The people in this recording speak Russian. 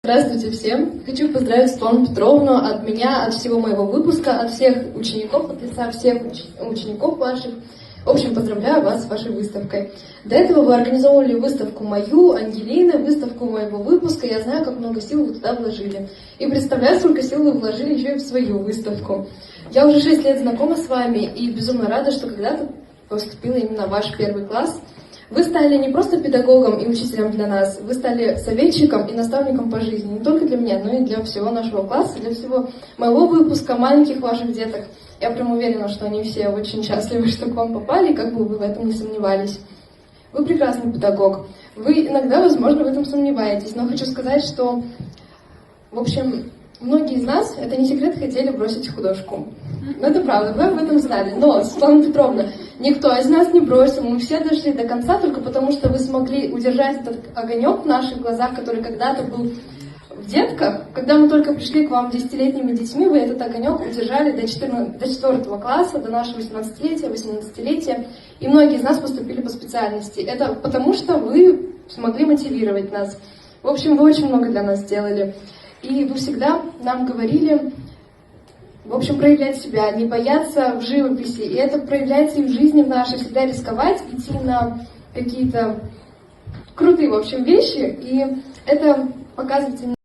Здравствуйте всем! Хочу поздравить Светлану Петровну от меня, от всего моего выпуска, от всех учеников, от лица всех учеников ваших. В общем, поздравляю вас с вашей выставкой. До этого вы организовывали выставку мою, Ангелины, выставку моего выпуска. Я знаю, как много сил вы туда вложили. И представляю, сколько сил вы вложили еще и в свою выставку. Я уже 6 лет знакома с вами и безумно рада, что когда-то поступила именно в ваш первый класс. Вы стали не просто педагогом и учителем для нас, вы стали советчиком и наставником по жизни. Не только для меня, но и для всего нашего класса, для всего моего выпуска, маленьких ваших деток. Я прям уверена, что они все очень счастливы, что к вам попали, как бы вы в этом не сомневались. Вы прекрасный педагог. Вы иногда, возможно, в этом сомневаетесь, но хочу сказать, что, в общем, многие из нас, это не секрет, хотели бросить художку. Но это правда, вы об этом знали. Но, Светлана Петровна, никто из нас не бросил, мы все дошли до конца только потому, что вы смогли удержать этот огонек в наших глазах, который когда-то был в детках. Когда мы только пришли к вам 10-летними детьми, вы этот огонек удержали до 4 класса, до нашего 18-летия, 18-летия. И многие из нас поступили по специальности. Это потому, что вы смогли мотивировать нас. В общем, вы очень много для нас сделали. И вы всегда нам говорили, в общем, проявлять себя, не бояться в живописи. И это проявляется и в жизни в нашей, всегда рисковать, идти на какие-то крутые, в общем, вещи. И это показывается